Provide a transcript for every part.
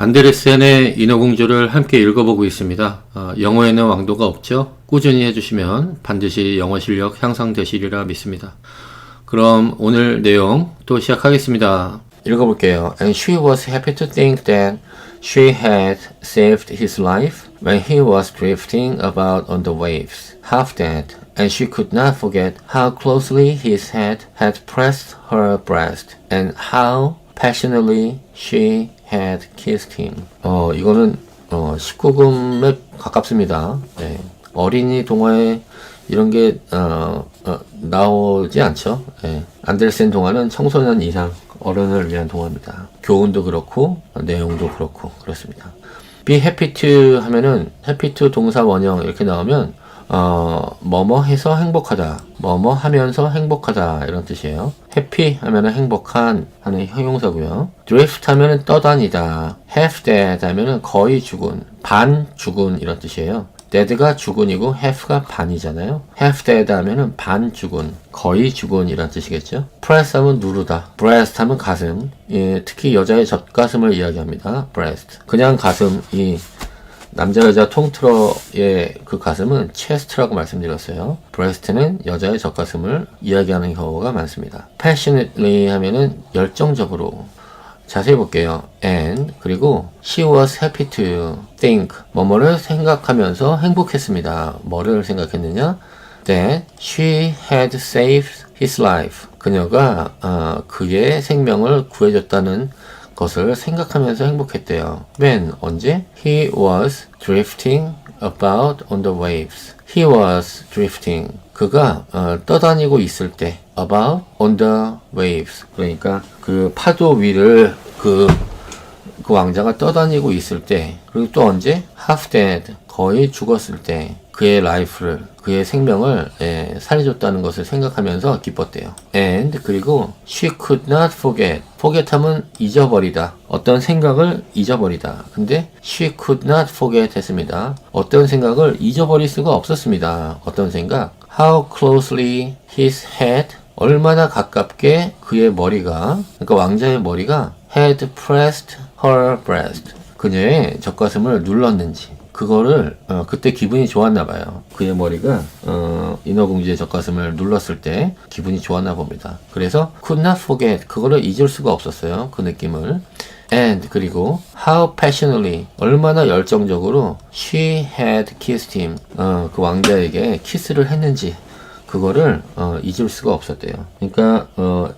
안데르센의 인어공주를 함께 읽어보고 있습니다. 영어에는 왕도가 없죠? 꾸준히 해주시면 반드시 영어 실력 향상되시리라 믿습니다. 그럼 오늘 내용 또 시작하겠습니다. 읽어볼게요. And she was happy to think that she had saved his life when he was drifting about on the waves. Half dead, and she could not forget how closely his head had pressed her breast and how passionately she had kissed him. 이거는 19금에 가깝습니다. 네. 어린이 동화에 이런 게 나오지 않죠. 네. 안데르센 동화는 청소년 이상 어른을 위한 동화입니다. 교훈도 그렇고 내용도 그렇고 그렇습니다. be happy to 하면은 happy to 동사 원형 이렇게 나오면 뭐뭐 해서 행복하다, 뭐뭐 하면서 행복하다 이런 뜻이에요. happy 하면은 행복한 하는 형용사고요. drift 하면은 떠다니다, half dead 하면은 거의 죽은, 반 죽은 이런 뜻이에요. dead가 죽은이고 half가 반이잖아요. half dead 하면은 반 죽은, 거의 죽은 이란 뜻이겠죠. press 하면 누르다, breast 하면 가슴, 특히 여자의 젖가슴을 이야기합니다. breast. 그냥 가슴, 남자 여자 통틀어의 그 가슴은 chest라고 말씀드렸어요. breast는 여자의 젖가슴을 이야기하는 경우가 많습니다. passionately 하면은 열정적으로. 자세히 볼게요. And 그리고 she was happy to think 뭐뭐를 생각하면서 행복했습니다. 뭐를 생각했느냐? That she had saved his life. 그녀가 그의 생명을 구해줬다는 것을 생각하면서 행복했대요. When? 언제? He was drifting about on the waves. He was drifting. 그가 떠다니고 있을 때 about on the waves. 그러니까 그 파도 위를 그 왕자가 떠다니고 있을 때, 그리고 또 언제? half dead. 거의 죽었을 때 그의 라이프를, 그의 생명을 살려줬다는 것을 생각하면서 기뻤대요. And 그리고 she could not forget. forget 하면 잊어버리다. 어떤 생각을 잊어버리다. 근데 she could not forget 했습니다. 어떤 생각을 잊어버릴 수가 없었습니다. 어떤 생각? How closely his head. 얼마나 가깝게 그의 머리가, 그러니까 왕자의 머리가 had pressed her breast. 그녀의 젖가슴을 눌렀는지. 그거를 그때 기분이 좋았나 봐요. 그의 머리가 인어공주의 젖가슴을 눌렀을 때 기분이 좋았나 봅니다. 그래서 could not forget. 그거를 잊을 수가 없었어요. 그 느낌을. And 그리고 how passionately. 얼마나 열정적으로 she had kissed him. 그 왕자에게 키스를 했는지. 그거를 잊을 수가 없었대요. 그러니까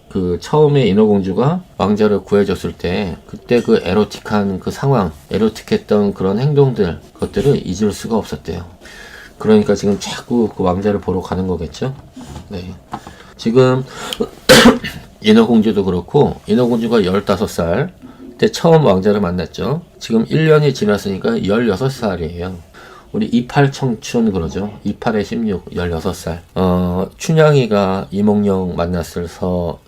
그 처음에 인어공주가 왕자를 구해줬을 때 그때 그 에로틱한 그 상황, 에로틱했던 그런 행동들, 그것들을 잊을 수가 없었대요. 그러니까 지금 자꾸 그 왕자를 보러 가는 거겠죠. 네. 지금 인어공주도 그렇고, 인어공주가 15살 때 처음 왕자를 만났죠. 지금 1년이 지났으니까 16살이에요. 우리 28 청춘 그러죠. 28에 16, 16살. 춘향이가 이몽룡 만났을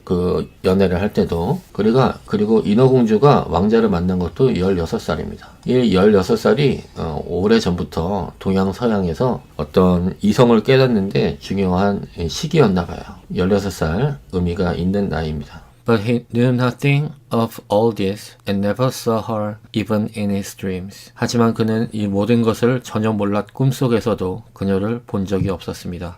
그 연애를 할 때도, 그리고 인어공주가 왕자를 만난 것도 16살입니다. 이 16살이 오래 전부터 동양서양에서 어떤 이성을 깨닫는데 중요한 시기였나 봐요. 16살 의미가 있는 나이입니다. But he knew nothing of all this and never saw her even in his dreams. 하지만 그는 이 모든 것을 전혀 몰랐 꿈속에서도 그녀를 본 적이 없었습니다.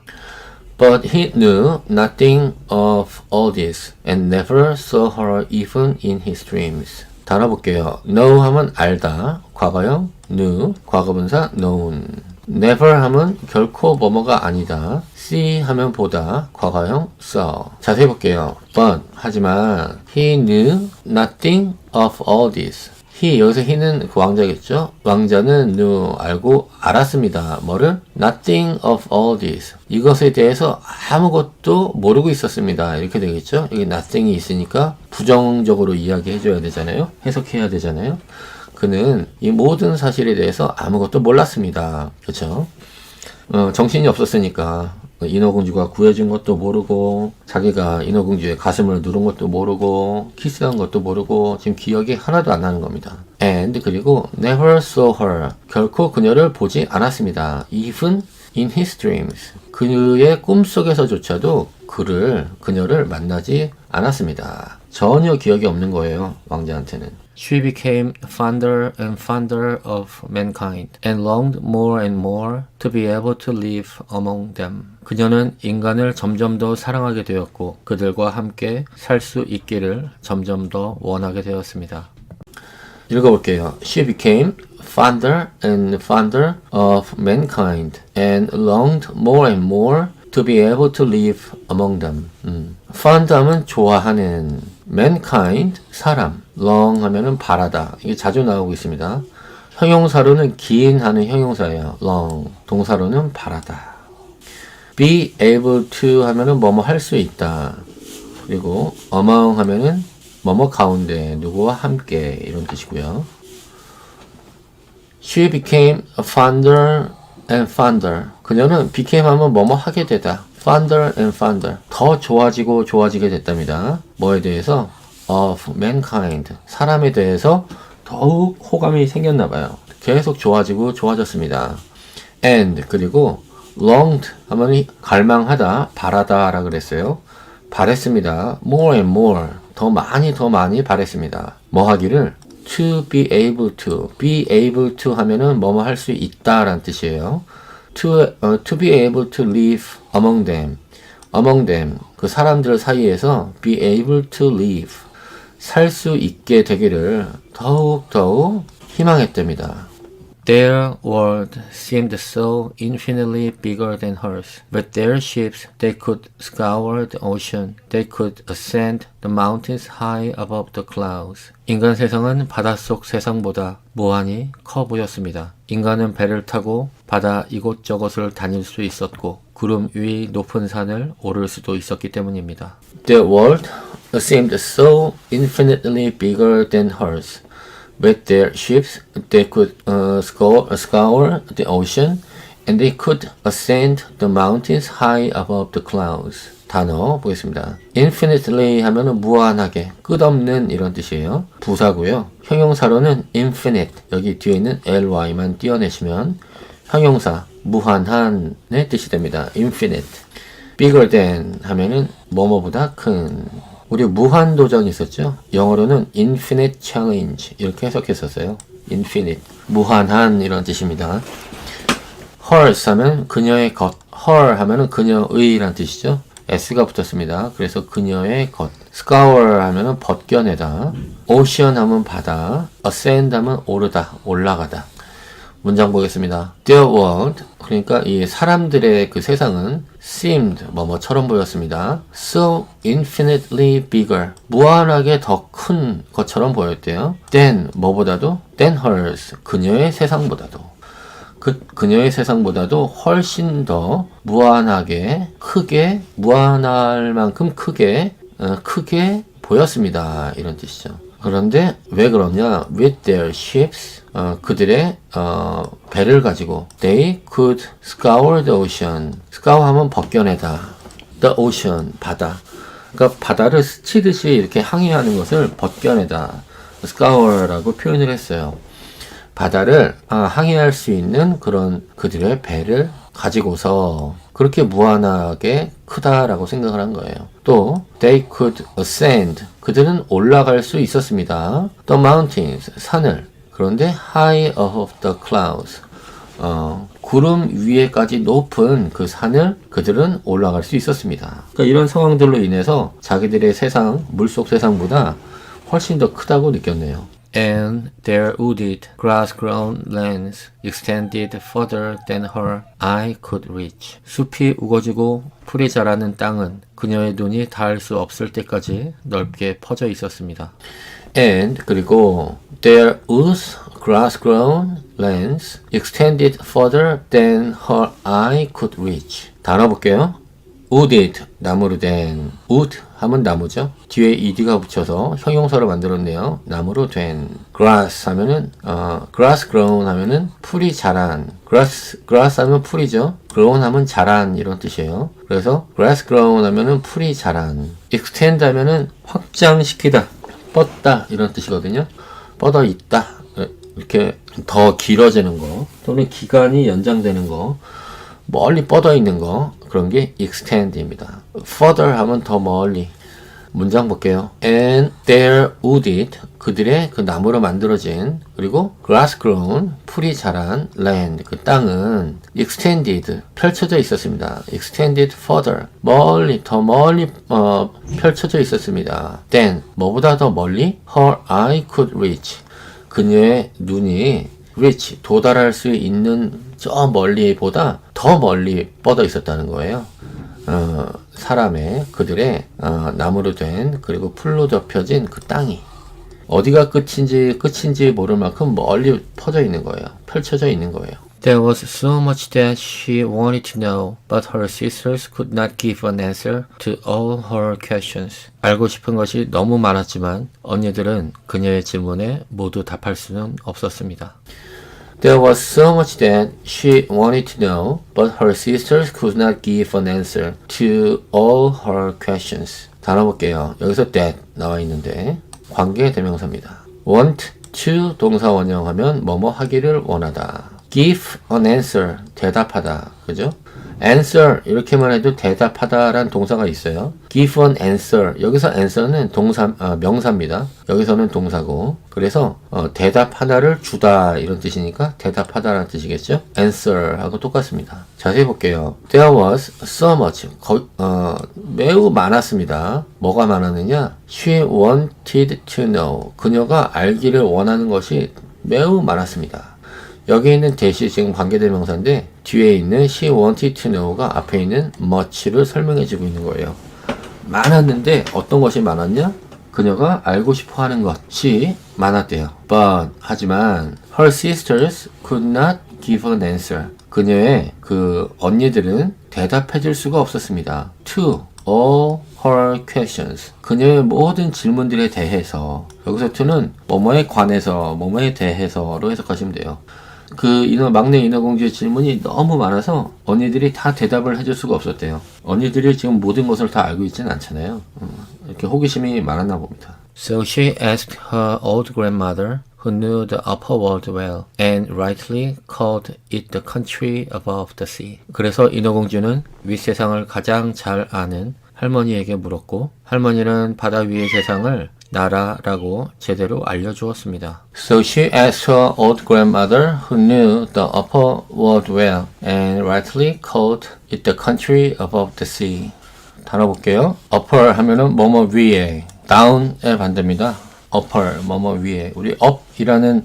But he knew nothing of all this and never saw her even in his dreams. 달아볼게요. know 하면 알다, 과거형 knew, 과거분사 known. never 하면 결코 뭐뭐가 아니다. see 하면 보다, 과거형 saw. 자세히 볼게요. but 하지만 he knew nothing of all this. he 여기서 he는 그 왕자겠죠. 왕자는 knew 알고 알았습니다. 뭐를? nothing of all this. 이것에 대해서 아무것도 모르고 있었습니다. 이렇게 되겠죠. 여기 nothing이 있으니까 부정적으로 이야기해줘야 되잖아요. 해석해야 되잖아요. 그는 이 모든 사실에 대해서 아무것도 몰랐습니다. 그렇죠? 정신이 없었으니까 인어공주가 구해준 것도 모르고, 자기가 인어공주의 가슴을 누른 것도 모르고, 키스한 것도 모르고, 지금 기억이 하나도 안 나는 겁니다. And 그리고 never saw her. 결코 그녀를 보지 않았습니다. Even in his dreams. 그의 꿈속에서조차도 그녀를 만나지 않았습니다. 전혀 기억이 없는 거예요. 왕자한테는. She became fonder and fonder of mankind and longed more and more to be able to live among them. 그녀는 인간을 점점 더 사랑하게 되었고 그들과 함께 살 수 있기를 점점 더 원하게 되었습니다. 읽어볼게요. She became fonder and fonder of mankind and longed more and more to be able to live among them. fond 하면 좋아하는, mankind 사람, long 하면은 바라다. 이게 자주 나오고 있습니다. 형용사로는 긴 하는 형용사예요. long. 동사로는 바라다. be able to 하면은 뭐뭐 할 수 있다. 그리고 among 하면은 뭐뭐 가운데 누구와 함께 이런 뜻이고요. She became fonder and fonder. 그녀는 became 하면 뭐뭐 하게 되다. fonder and fonder. 더 좋아지고 좋아지게 됐답니다. 뭐에 대해서? of mankind. 사람에 대해서 더욱 호감이 생겼나 봐요. 계속 좋아지고 좋아졌습니다. and 그리고 longed 하면 갈망하다, 바라다 라 그랬어요. 바랬습니다. more and more. 더 많이 바랬습니다. 뭐 하기를? to be able to. be able to 하면은 뭐뭐 할 수 있다 라는 뜻이에요. to be able to live among them. among them. 그 사람들 사이에서 be able to live. 살 수 있게 되기를 더욱 희망했답니다. Their world seemed so infinitely bigger than hers. With their ships, they could scour the ocean. They could ascend the mountains high above the clouds. 인간 세상은 바닷속 세상보다 무한히 커 보였습니다. 인간은 배를 타고 바다 이곳저곳을 다닐 수 있었고 구름 위 높은 산을 오를 수도 있었기 때문입니다. Their world seemed so infinitely bigger than hers. With their ships, they could scour the ocean, and they could ascend the mountains high above the clouds. 단어 보겠습니다. infinitely 하면은 무한하게, 끝없는 이런 뜻이에요. 부사고요. 형용사로는 infinite, 여기 뒤에 있는 ly만 띄어내시면 형용사, 무한한의 뜻이 됩니다. infinite. bigger than 하면은 뭐뭐보다 큰. 우리 무한도전 있었죠? 영어로는 infinite challenge 이렇게 해석했었어요. infinite, 무한한 이런 뜻입니다. hers 하면 그녀의 것, her 하면은 그녀의 라는 뜻이죠. s가 붙었습니다. 그래서 그녀의 것. scour 하면은 벗겨내다. ocean 하면 바다. ascend 하면 오르다, 올라가다. 문장 보겠습니다. Their world, 그러니까 이 사람들의 그 세상은 seemed, 뭐뭐처럼 보였습니다. So infinitely bigger, 무한하게 더 큰 것처럼 보였대요. Than, 뭐보다도? Than hers, 그녀의 세상보다도. 그녀의 세상보다도 훨씬 더 무한하게, 크게, 무한할 만큼 크게 보였습니다. 이런 뜻이죠. 그런데 왜 그러냐? With their ships, 그들의 배를 가지고 they could scour the ocean. scour 하면 벗겨내다. The ocean, 바다. 그러니까 바다를 스치듯이 이렇게 항해하는 것을 벗겨내다. scour라고 표현을 했어요. 바다를 항해할 수 있는 그런 그들의 배를 가지고서 그렇게 무한하게 크다라고 생각을 한 거예요. 또 they could ascend, 그들은 올라갈 수 있었습니다. The mountains, 산을. 그런데 high above the clouds, 구름 위에까지 높은 그 산을 그들은 올라갈 수 있었습니다. 그러니까 이런 상황들로 인해서 자기들의 세상, 물속 세상보다 훨씬 더 크다고 느꼈네요. And their wooded, grass-grown lands extended further than her eye could reach. 숲이 우거지고 풀이 자라는 땅은 그녀의 눈이 닿을 수 없을 때까지 넓게 퍼져 있었습니다. And 그리고 their wooded, grass-grown lands extended further than her eye could reach. 단어 볼게요. wooded, 나무로 된. wood 하면 나무죠. 뒤에 ed가 붙여서 형용사로 만들었네요. 나무로 된. grass 하면은 grass grown 하면은 풀이 자란. grass 하면 풀이죠. grown 하면 자란 이런 뜻이에요. 그래서 grass grown 하면은 풀이 자란. extend 하면은 확장시키다, 뻗다 이런 뜻이거든요. 뻗어 있다. 이렇게 더 길어지는 거 또는 기간이 연장되는 거, 멀리 뻗어 있는 거, 그런 게 extend입니다. further 하면 더 멀리, 문장 볼게요. And there wooded, 그들의 그 나무로 만들어진, 그리고 grass grown, 풀이 자란 land, 그 땅은 extended, 펼쳐져 있었습니다. extended further, 멀리, 더 멀리 펼쳐져 있었습니다. then, 뭐보다 더 멀리? her eye could reach, 그녀의 눈이 reach, 도달할 수 있는 저 멀리보다 더 멀리 뻗어 있었다는 거예요. 사람의, 그들의 나무로 된, 그리고 풀로 덮여진 그 땅이 어디가 끝인지 모를 만큼 멀리 퍼져 있는 거예요. 펼쳐져 있는 거예요. There was so much that she wanted to know, but her sisters could not give an answer to all her questions. 알고 싶은 것이 너무 많았지만 언니들은 그녀의 질문에 모두 답할 수는 없었습니다. There was so much that she wanted to know, but her sisters could not give an answer to all her questions. 단어 볼게요. 여기서 that 나와 있는데 관계 대명사입니다. want to 동사 원형하면 뭐뭐 하기를 원하다. give an answer 대답하다. 그죠? answer 이렇게만 해도 대답하다라는 동사가 있어요. give an answer 여기서 answer는 명사입니다. 여기서는 동사고 그래서 대답 하나를 주다 이런 뜻이니까 대답하다라는 뜻이겠죠. answer하고 똑같습니다. 자세히 볼게요. There was so much 매우 많았습니다. 뭐가 많았느냐? She wanted to know 그녀가 알기를 원하는 것이 매우 많았습니다. 여기 있는 that이 지금 관계대명사인데 뒤에 있는 she wanted to know가 앞에 있는 much를 설명해주고 있는 거예요. 많았는데 어떤 것이 많았냐? 그녀가 알고 싶어 하는 것이 많았대요. But 하지만 her sisters could not give an answer. 그녀의 그 언니들은 대답해 줄 수가 없었습니다. To all her questions. 그녀의 모든 질문들에 대해서 여기서 to는 뭐뭐에 관해서 뭐뭐에 대해서로 해석하시면 돼요. 막내 인어공주의 질문이 너무 많아서 언니들이 다 대답을 해줄 수가 없었대요. 언니들이 지금 모든 것을 다 알고 있지는 않잖아요. 이렇게 호기심이 많았나 봅니다. So she asked her old grandmother, who knew the upper world well, and rightly called it the country above the sea. 그래서 인어공주는 윗세상을 가장 잘 아는 할머니에게 물었고, 할머니는 바다 위의 세상을 나라라고 제대로 알려주었습니다. So she asked her old grandmother who knew the upper world well and rightly called it the country above the sea. 단어 볼게요. upper 하면은 뭐뭐 위에, down의 반대입니다. upper 뭐뭐 위에. 우리 up이라는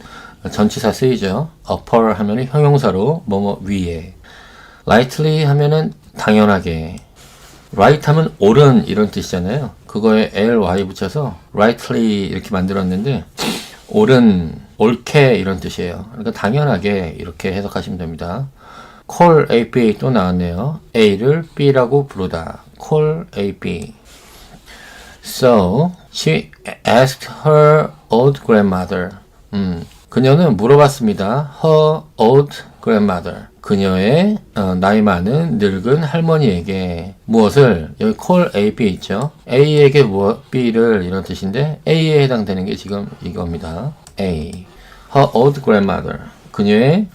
전치사 쓰이죠. upper 하면은 형용사로 뭐뭐 위에. rightly 하면은 당연하게. right 하면 옳은 이런 뜻이잖아요. 그거에 ly 붙여서 rightly 이렇게 만들었는데 옳은, 옳게 이런 뜻이에요. 그러니까 당연하게 이렇게 해석하시면 됩니다. call A, B 또 나왔네요. A를 B라고 부르다. call A, B. So she asked her old grandmother. 그녀는 물어봤습니다. Her old grandmother. 그녀의 나이 많은 늙은 할머니에게 무엇을, 여기 call A, B 있죠. A에게 B를 이런 뜻인데 A에 해당되는 게 지금 이겁니다. A. Her old grandmother. 그녀의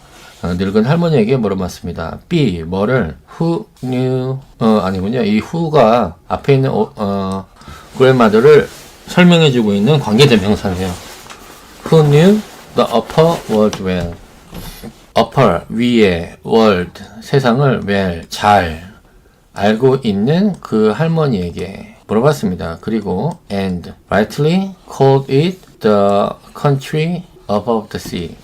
늙은 할머니에게 물어봤습니다. B. 뭐를? Who knew 아니군요. 이 who가 앞에 있는 grandmother를 설명해주고 있는 관계대명사예요. Who knew the upper world well. upper, 위에, world, 세상을 well, 잘 알고 있는 그 할머니에게 물어봤습니다. 그리고 and rightly called it the country above the sea.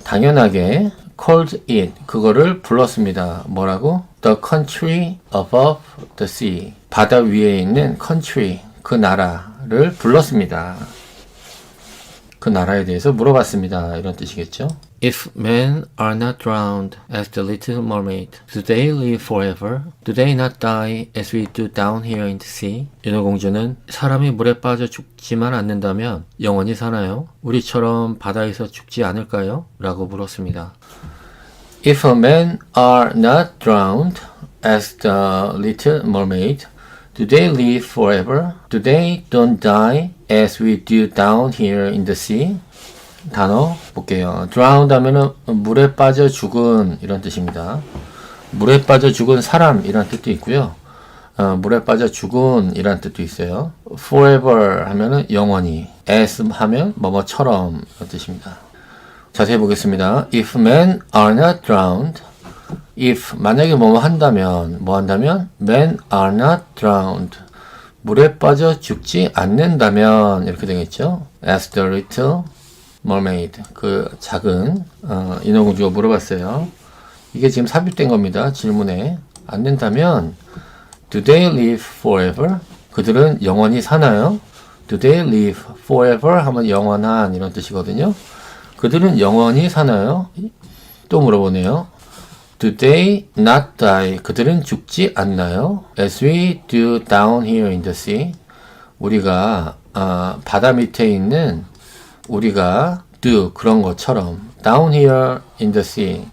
당연하게 called it, 그거를 불렀습니다. 뭐라고? The country above the sea. 바다 위에 있는 country, 그 나라를 불렀습니다. 그 나라에 대해서 물어봤습니다. 이런 뜻이겠죠. If men are not drowned as the little mermaid, do they live forever? Do they not die as we do down here in the sea? 인어공주는 사람이 물에 빠져 죽지만 않는다면 영원히 사나요? 우리처럼 바다에서 죽지 않을까요? 라고 물었습니다. If men are not drowned as the little mermaid, do they live forever? Do they don't die as we do down here in the sea? 단어 볼게요. drowned 하면은 물에 빠져 죽은 이런 뜻입니다. 물에 빠져 죽은 사람 이런 뜻도 있고요. 물에 빠져 죽은 이란 뜻도 있어요. forever 하면은 영원히, as 하면 뭐뭐처럼 이런 뜻입니다. 자세히 보겠습니다. If men are not drowned, if 만약에 뭐뭐 한다면, 뭐 한다면 men are not drowned, 물에 빠져 죽지 않는다면 이렇게 되겠죠. As the little mermaid, 그 작은 인어공주가 물어봤어요. 이게 지금 삽입된 겁니다. 질문에. 안 된다면 Do they live forever? 그들은 영원히 사나요? Do they live forever? 하면 영원한 이런 뜻이거든요. 그들은 영원히 사나요? 또 물어보네요. Do they not die? 그들은 죽지 않나요? As we do down here in the sea. 우리가 바다 밑에 있는 우리가 do 그런 것처럼 down here in the sea.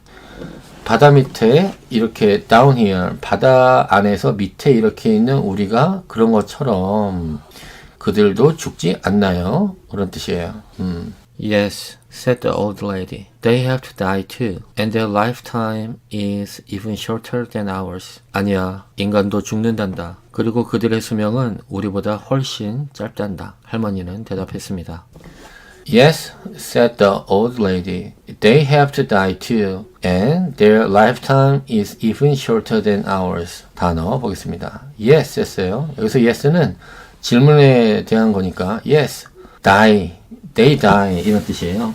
바다 밑에 이렇게 down here, 바다 안에서 밑에 이렇게 있는 우리가 그런 것처럼 그들도 죽지 않나요? 그런 뜻이에요. Yes, said the old lady. They have to die too, and their lifetime is even shorter than ours. 아니야, 인간도 죽는단다. 그리고 그들의 수명은 우리보다 훨씬 짧단다. 할머니는 대답했습니다. Yes, said the old lady. They have to die too, and their lifetime is even shorter than ours. 다 넣어보겠습니다. Yes 했어요. 여기서 yes는 질문에 대한 거니까 yes, die, they die 이런 뜻이에요.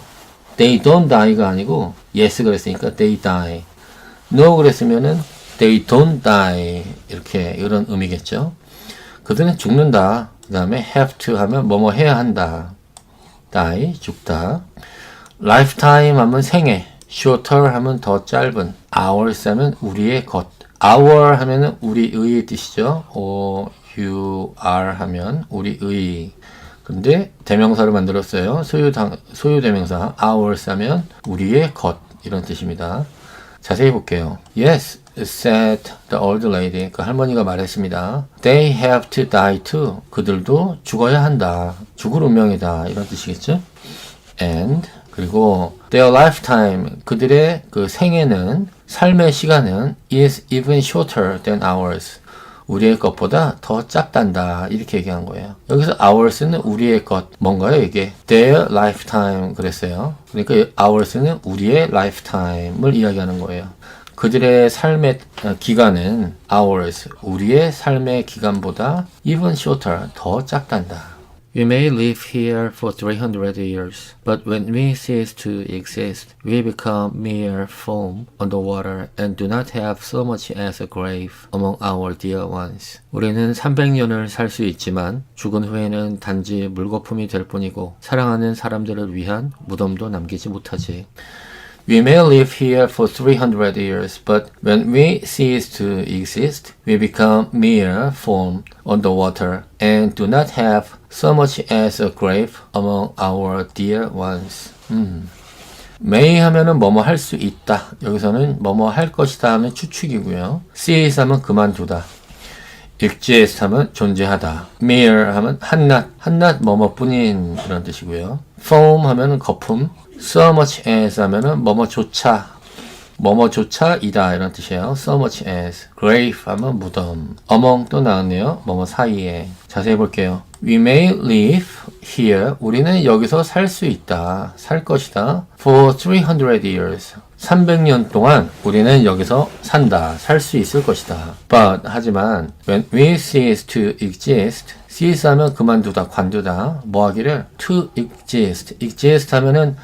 They don't die가 아니고 yes 그랬으니까 they die. No 그랬으면은 they don't die 이렇게 이런 의미겠죠. 그들은 죽는다. 그 다음에 have to 하면 뭐뭐 해야 한다. die, 죽다. lifetime 하면 생애, shorter 하면 더 짧은, hours 하면 우리의 것. our 하면은 우리의 뜻이죠. our 하면 우리의. 근데 대명사를 만들었어요. 소유 대명사 ours 하면 우리의 것 이런 뜻입니다. 자세히 볼게요. Yes, said the old lady. 그 할머니가 말했습니다. They have to die too. 그들도 죽어야 한다. 죽을 운명이다. 이런 뜻이겠죠? And 그리고 their lifetime. 그들의 그 생애는 삶의 시간은 is even shorter than ours. 우리의 것보다 더 짧단다. 이렇게 얘기한 거예요. 여기서 hours는 우리의 것. 뭔가요 이게? Their lifetime 그랬어요. 그러니까 hours는 우리의 lifetime을 이야기하는 거예요. 그들의 삶의 기간은 hours, 우리의 삶의 기간보다 even shorter, 더 짧단다. We may live here for 300 years, but when we cease to exist, we become mere foam on the water and do not have so much as a grave among our dear ones. 우리는 300년을 살 수 있지만 죽은 후에는 단지 물거품이 될 뿐이고 사랑하는 사람들을 위한 무덤도 남기지 못하지. We may live here for 300 years, but when we cease to exist, we become mere foam on the water and do not have so much as a grave among our dear ones. may 하면은 뭐뭐 할 수 있다. 여기서는 뭐뭐 할 것이다 하면 추측이고요. cease 하면 그만두다. exist 하면 존재하다. mere 하면 한낱 뭐뭐뿐인 이런 뜻이고요. foam 하면은 거품. so much as 하면은 뭐뭐조차이다 이런 뜻이에요. so much as. grave 하면 무덤. among 또 나왔네요. 뭐뭐 사이에. 자세히 볼게요. We may live here. 우리는 여기서 살 수 있다. 살 것이다. for 300 years. 300년 동안 우리는 여기서 산다. 살 수 있을 것이다. But 하지만 when we cease to exist. cease 하면 그만두다, 관두다. 뭐 하기를? to exist. exist 하면은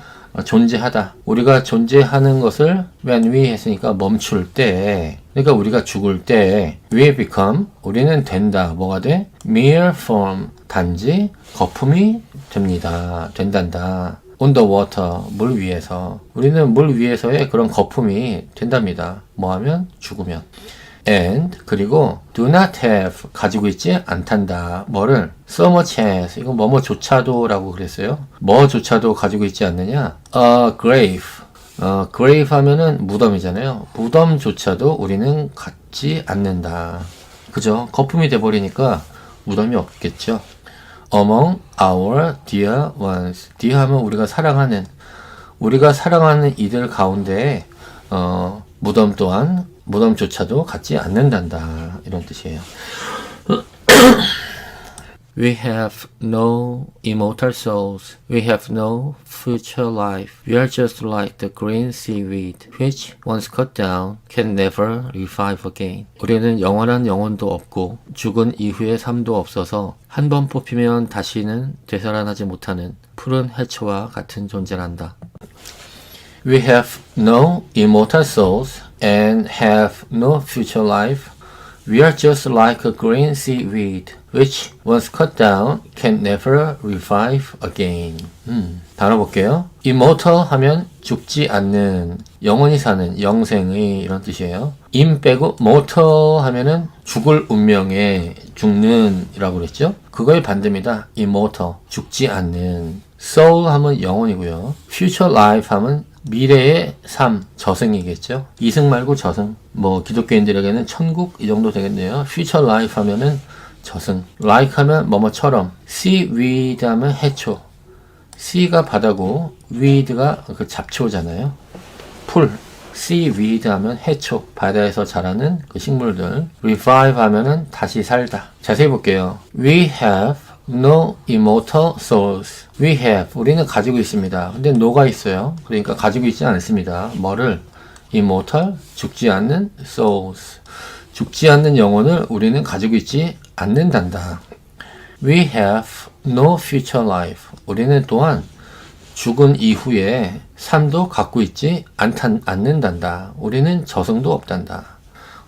존재하다. 우리가 존재하는 것을 when we 했으니까 멈출 때, 그러니까 우리가 죽을 때 we become, 우리는 된다. 뭐가 돼? mere foam, 단지 거품이 됩니다. 된단다. on the water, 물 위에서. 우리는 물 위에서의 그런 거품이 된답니다. 뭐 하면? 죽으면. and 그리고 do not have 가지고 있지 않단다. 뭐를? so much as 이거 뭐뭐조차도 라고 그랬어요. 뭐조차도 가지고 있지 않느냐? grave grave 하면은 무덤이잖아요. 무덤조차도 우리는 갖지 않는다. 그죠? 거품이 돼버리니까 무덤이 없겠죠. among our dear ones. dear 하면 우리가 사랑하는 이들 가운데 무덤 또한 무덤조차도 갖지 않는단다. 이런 뜻이에요. We have no immortal souls. We have no future life. We are just like the green seaweed, which once cut down can never revive again. 우리는 영원한 영혼도 없고 죽은 이후의 삶도 없어서 한 번 뽑히면 다시는 되살아나지 못하는 푸른 해초와 같은 존재란다. We have no immortal souls and have no future life. We are just like a green seaweed, which once cut down can never revive again. 단어 볼게요. Immortal 하면 죽지 않는, 영원히 사는, 영생의 이런 뜻이에요. im 빼고 mortal 하면은 죽을 운명에 죽는 이라고 그랬죠. 그거의 반대입니다. immortal, 죽지 않는. soul 하면 영혼이고요. future life 하면 미래의 삶, 저승이겠죠. 이승 말고 저승. 뭐 기독교인들에게는 천국 이 정도 되겠네요. future life 하면은 저승. like 하면 뭐뭐처럼. seaweed 하면 해초. sea가 바다고 weed가 그 잡초잖아요. 풀. seaweed 하면 해초. 바다에서 자라는 그 식물들. revive 하면은 다시 살다. 자세히 볼게요. We have no immortal souls. We have. 우리는 가지고 있습니다. 근데 no가 있어요. 그러니까 가지고 있지 않습니다. 뭐를? immortal. 죽지 않는 souls. 죽지 않는 영혼을 우리는 가지고 있지 않는단다. We have no future life. 우리는 또한 죽은 이후에 삶도 갖고 있지 않는단다. 우리는 저승도 없단다.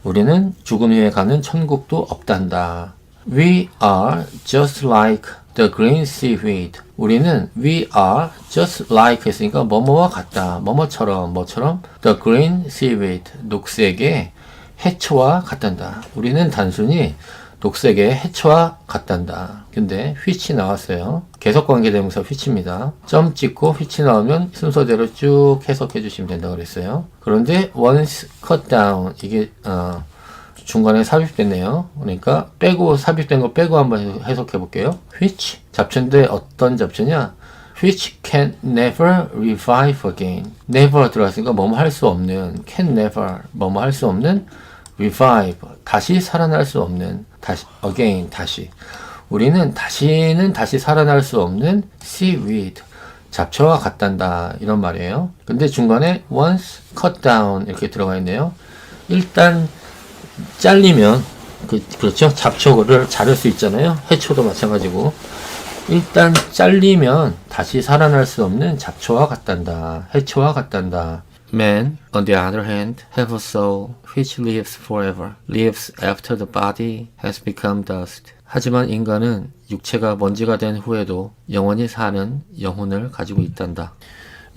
우리는 죽은 후에 가는 천국도 없단다. We are just like the green seaweed. 우리는 we are just like 했으니까 뭐뭐와 같다. 뭐뭐처럼 뭐처럼 the green seaweed. 녹색의 해초와 같단다. 우리는 단순히 녹색의 해초와 같단다. 근데 which 나왔어요. 계속관계대명사 which입니다. 점 찍고 which 나오면 순서대로 쭉 해석해 주시면 된다고 그랬어요. 그런데 once cut down 이게 중간에 삽입됐네요. 그러니까 빼고 삽입된 거 빼고 한번 해석해 볼게요. which 잡초인데 어떤 잡초냐? which can never revive again. never 들어갔으니까 뭐뭐 할 수 없는 can never 뭐뭐 할 수 없는 revive 다시 살아날 수 없는 다시 again 다시 우리는 다시는 다시 살아날 수 없는 seaweed 잡초와 같단다 이런 말이에요. 근데 중간에 once cut down 이렇게 들어가 있네요. 일단 잘리면 그렇죠. 잡초를 자를 수 있잖아요. 해초도 마찬가지고 일단 잘리면 다시 살아날 수 없는 잡초와 같단다. 해초와 같단다. Men, on the other hand, have a soul which lives forever, lives after the body has become dust. 하지만 인간은 육체가 먼지가 된 후에도 영원히 사는 영혼을 가지고 있단다.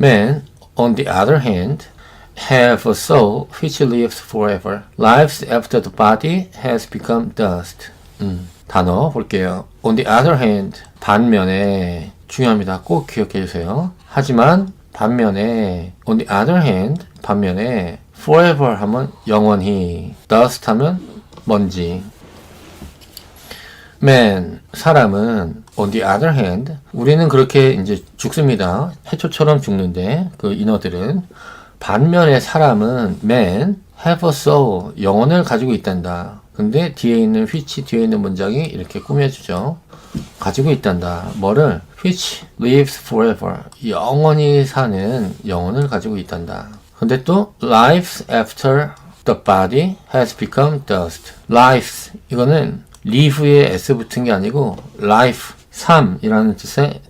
Men, on the other hand, have a soul which lives forever, lives after the body has become dust. 단어 볼게요. On the other hand, 반면에 중요합니다. 꼭 기억해 주세요. 하지만 반면에 on the other hand 반면에 forever 하면 영원히 dust 하면 먼지 man 사람은 on the other hand 우리는 그렇게 이제 죽습니다. 해초처럼 죽는데 그 인어들은 반면에 사람은 man have a soul 영혼을 가지고 있단다. 근데 뒤에 있는 which 뒤에 있는 문장이 이렇게 꾸며주죠. 가지고 있단다. 뭐를? which lives forever. 영원히 사는 영혼을 가지고 있단다. 근데 또 lives after the body has become dust. lives 이거는 live에 s 붙은 게 아니고 life 삶이라는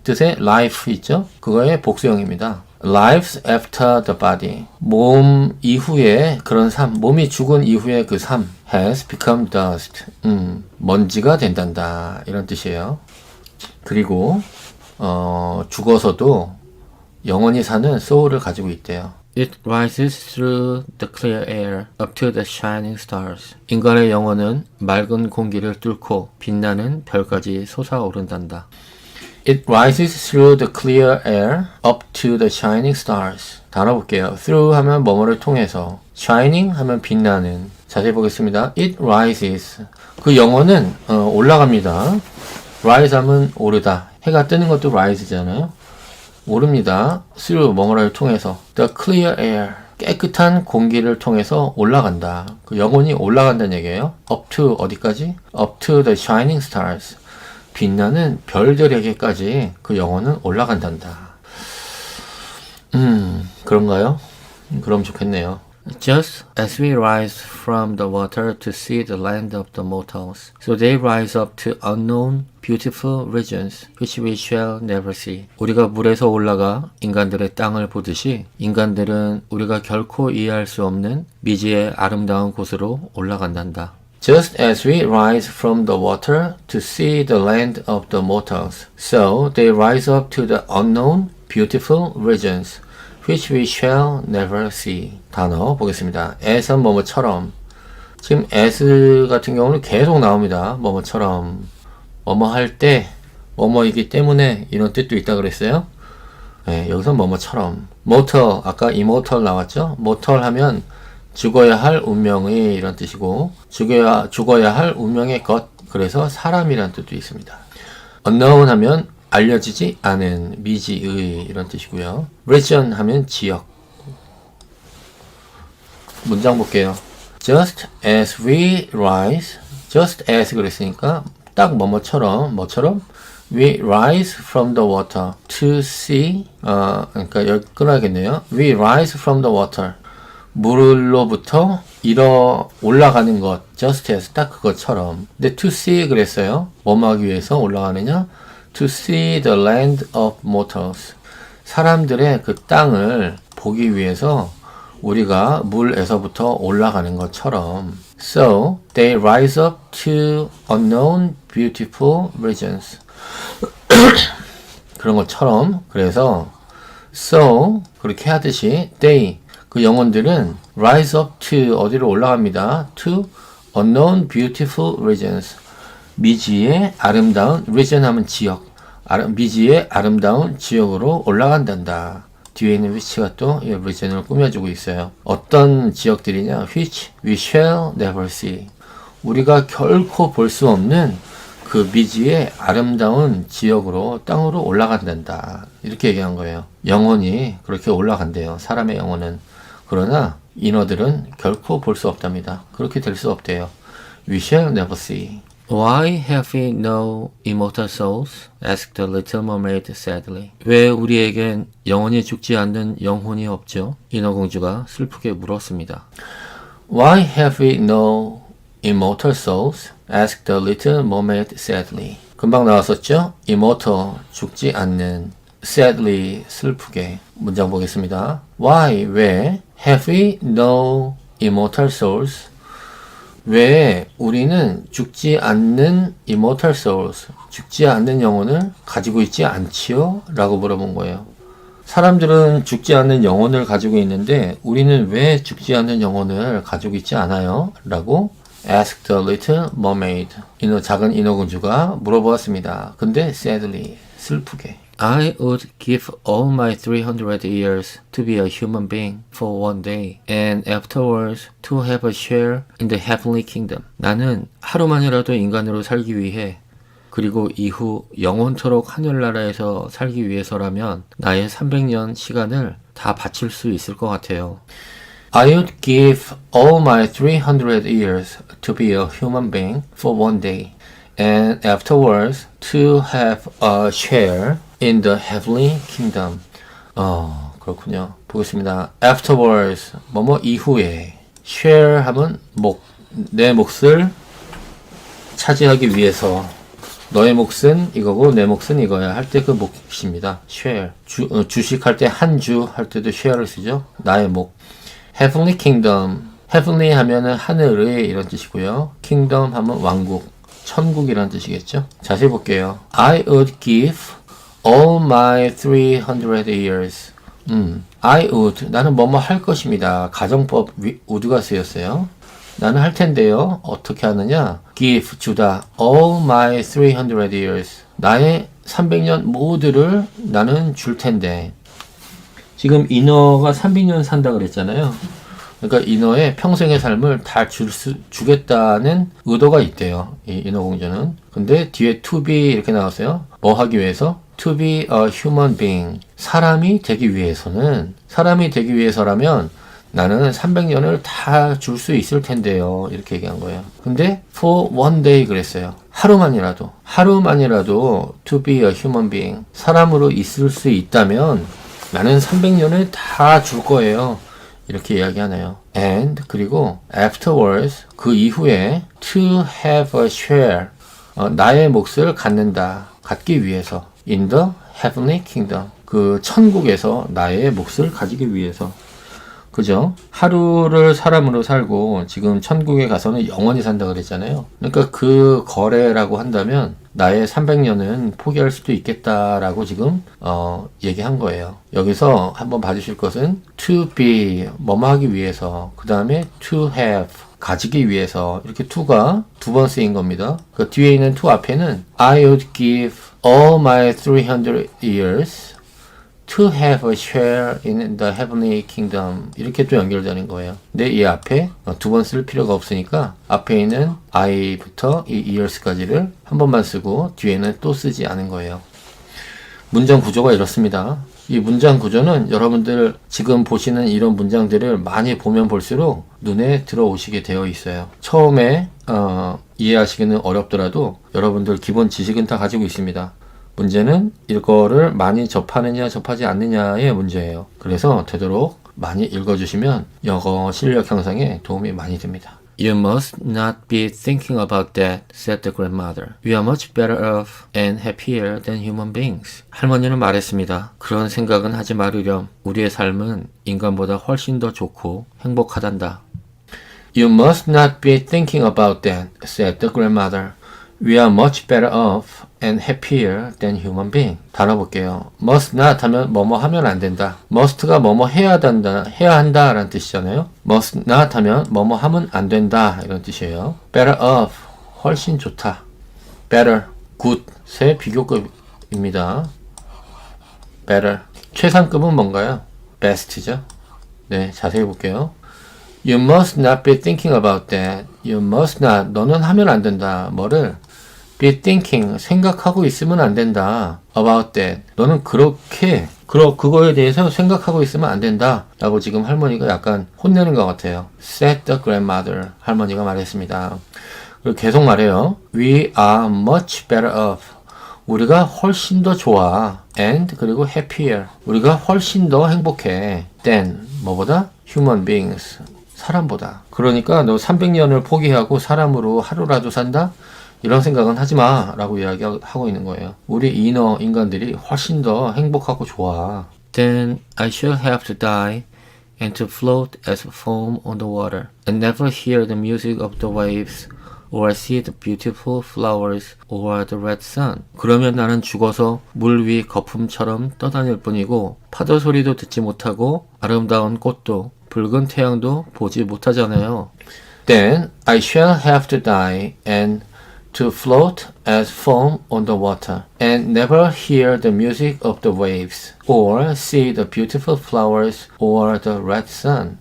뜻의 life 있죠? 그거의 복수형입니다. lives after the body. 몸 이후에 그런 삶, 몸이 죽은 이후에 그 삶 has become dust. 먼지가 된단다. 이런 뜻이에요. 그리고 죽어서도 영원히 사는 soul을 가지고 있대요. It rises through the clear air up to the shining stars. 인간의 영혼은 맑은 공기를 뚫고 빛나는 별까지 솟아오른단다. It rises through the clear air up to the shining stars. 단어 볼게요. through 하면 뭐뭐를 통해서, shining 하면 빛나는. 자세히 보겠습니다. It rises. 그 영혼은 올라갑니다. rise 하면 오르다. 해가 뜨는 것도 rise잖아요. 오릅니다. through 뭐뭐를 통해서. The clear air. 깨끗한 공기를 통해서 올라간다. 그 영혼이 올라간다는 얘기예요. Up to 어디까지? Up to the shining stars. 빛나는 별들에게까지 그 영혼은 올라간단다. 그런가요? 그럼 좋겠네요. Just as we rise from the water to see the land of the mortals, so they rise up to unknown, beautiful regions, which we shall never see. 우리가 물에서 올라가 인간들의 땅을 보듯이 인간들은 우리가 결코 이해할 수 없는 미지의 아름다운 곳으로 올라간단다. Just as we rise from the water to see the land of the mortals, so they rise up to the unknown, beautiful regions, which we shall never see. 단어 보겠습니다. as은 뭐뭐처럼. 지금 as 같은 경우는 계속 나옵니다. 뭐뭐처럼. 뭐뭐 할 때, 뭐뭐이기 때문에 이런 뜻도 있다 그랬어요. 네, 여기서 뭐뭐처럼. mortal, 아까 immortal 나왔죠? mortal 하면 죽어야 할 운명의 이런 뜻이고, 죽어야 할 운명의 것. 그래서 사람이란 뜻도 있습니다. unknown 하면 알려지지 않은 미지의 이런 뜻이고요. region 하면 지역. 문장 볼게요. Just as we rise, just as 그랬으니까 딱 뭐뭐처럼 we rise from the water to see. 그러니까 여기 끊어야겠네요. We rise from the water. 물로부터 올라가는 것. just as 딱 그것처럼. 근데 to see 그랬어요. 뭐뭐 하기 위해서 올라가느냐? To see the land of mortals. 사람들의 그 땅을 보기 위해서 우리가 물에서부터 올라가는 것처럼. So, they rise up to unknown beautiful regions. 그런 것처럼. 그래서 so, 그렇게 하듯이 they, 그 영혼들은 rise up to 어디로 올라갑니다. To unknown beautiful regions. 미지의 아름다운 region 하면 지역. 미지의 아름다운 지역으로 올라간단다. 뒤에 있는 위치가 또 이 region을 꾸며주고 있어요. 어떤 지역들이냐? Which we shall never see. 우리가 결코 볼 수 없는 그 미지의 아름다운 지역으로 땅으로 올라간단다. 이렇게 얘기한 거예요. 영혼이 그렇게 올라간대요. 사람의 영혼은. 그러나 인어들은 결코 볼 수 없답니다. 그렇게 될 수 없대요. We shall never see. Why have we no immortal souls? asked the little mermaid sadly. 왜 우리에겐 영원히 죽지 않는 영혼이 없죠? 인어공주가 슬프게 물었습니다. Why have we no immortal souls? asked the little mermaid sadly. 금방 나왔었죠? immortal, 죽지 않는. sadly, 슬프게. 문장 보겠습니다. Why, 왜? have we no immortal souls? 왜 우리는 죽지 않는 immortal souls, 죽지 않는 영혼을 가지고 있지 않지요? 라고 물어본 거예요. 사람들은 죽지 않는 영혼을 가지고 있는데 우리는 왜 죽지 않는 영혼을 가지고 있지 않아요? 라고 asked the little mermaid. 작은 인어공주가 물어보았습니다. 근데 sadly, 슬프게. I would give all my 300 years to be a human being for one day, and afterwards to have a share in the heavenly kingdom. 나는 하루만이라도 인간으로 살기 위해, 그리고 이후 영원토록 하늘나라에서 살기 위해서라면 나의 300년 시간을 다 바칠 수 있을 것 같아요. I would give all my 300 years to be a human being for one day, and afterwards to have a share in the heavenly kingdom. 그렇군요. 보겠습니다. Afterwards, 뭐뭐 이후에. share 하면 내 몫을 차지하기 위해서. 너의 몫은 이거고 내 몫은 이거야 할 때 그 몫입니다. share. 주식할 때 한 주 할 때도 share를 쓰죠. 나의 몫. heavenly kingdom. heavenly 하면은 하늘의 이런 뜻이고요. kingdom 하면 왕국, 천국이란 뜻이겠죠. 자세히 볼게요. I would give all my 300 years. I would, 나는 뭐뭐 할 것입니다. 가정법 would가 쓰였어요. 나는 할 텐데요. 어떻게 하느냐? give, 주다. all my 300 years. 나의 300년 모두를 나는 줄 텐데. 지금 인어가 300년 산다 그랬잖아요. 그러니까 인어의 평생의 삶을 다 주겠다는 의도가 있대요. 이 인어공주는. 근데 뒤에 to be 이렇게 나왔어요. 뭐 하기 위해서? To be a human being. 사람이 되기 위해서라면 나는 300년을 다 줄 수 있을 텐데요. 이렇게 얘기한 거예요. 근데 for one day 그랬어요. 하루만이라도 to be a human being. 사람으로 있을 수 있다면 나는 300년을 다 줄 거예요. 이렇게 이야기하네요. And 그리고 afterwards 그 이후에 to have a share 나의 몫을 갖기 위해서 in the heavenly kingdom 그 천국에서 나의 몫을 가지기 위해서 그죠? 하루를 사람으로 살고 지금 천국에 가서는 영원히 산다 그랬잖아요. 그러니까 그 거래라고 한다면 나의 300년은 포기할 수도 있겠다라고 지금 얘기한 거예요. 여기서 한번 봐주실 것은 to be 뭐뭐 하기 위해서 그 다음에 to have 가지기 위해서 이렇게 to가 두 번 쓰인 겁니다. 그 뒤에 있는 to 앞에는 I would give all my 300 years to have a share in the heavenly kingdom 이렇게 또 연결되는 거예요. 근데 이 앞에 두 번 쓸 필요가 없으니까 앞에 있는 I부터 이 years까지를 한 번만 쓰고 뒤에는 또 쓰지 않은 거예요. 문장 구조가 이렇습니다. 이 문장 구조는 여러분들 지금 보시는 이런 문장들을 많이 보면 볼수록 눈에 들어오시게 되어 있어요. 처음에 이해하시기는 어렵더라도 여러분들 기본 지식은 다 가지고 있습니다. 문제는 이거를 많이 접하느냐 접하지 않느냐의 문제예요. 그래서 되도록 많이 읽어주시면 영어 실력 향상에 도움이 많이 됩니다. You must not be thinking about that, said the grandmother. We are much better off and happier than human beings. 할머니는 말했습니다. 그런 생각은 하지 말으렴. 우리의 삶은 인간보다 훨씬 더 좋고 행복하단다. You must not be thinking about that, said the grandmother. We are much better off and happier than human being. 단어 볼게요. must not 하면 뭐뭐 하면 안 된다. must가 뭐뭐 해야 한다 라는 뜻이잖아요. must not 하면 뭐뭐 하면 안 된다 이런 뜻이에요. better off 훨씬 좋다. better, good의 비교급입니다. better 최상급은 뭔가요? best죠. 네, 자세히 볼게요. You must not be thinking about that. You must not 너는 하면 안 된다. 뭐를? be thinking 생각하고 있으면 안 된다. about that 너는 그거에 대해서 생각하고 있으면 안 된다 라고 지금 할머니가 약간 혼내는 것 같아요. said the grandmother 할머니가 말했습니다. 그리고 계속 말해요. We are much better off 우리가 훨씬 더 좋아. and 그리고 happier 우리가 훨씬 더 행복해. than 뭐보다? human beings 사람보다. 그러니까 너 300년을 포기하고 사람으로 하루라도 산다? 이런 생각은 하지마 라고 이야기하고 있는 거예요. 우리 인간들이 훨씬 더 행복하고 좋아. Then I shall have to die and to float as foam on the water and never hear the music of the waves or see the beautiful flowers or the red sun. 그러면 나는 죽어서 물 위 거품처럼 떠다닐 뿐이고 파도 소리도 듣지 못하고 아름다운 꽃도 붉은 태양도 보지 못하잖아요. Then I shall have to die and to float as foam on the water and never hear the music of the waves or see the beautiful flowers or the red sun.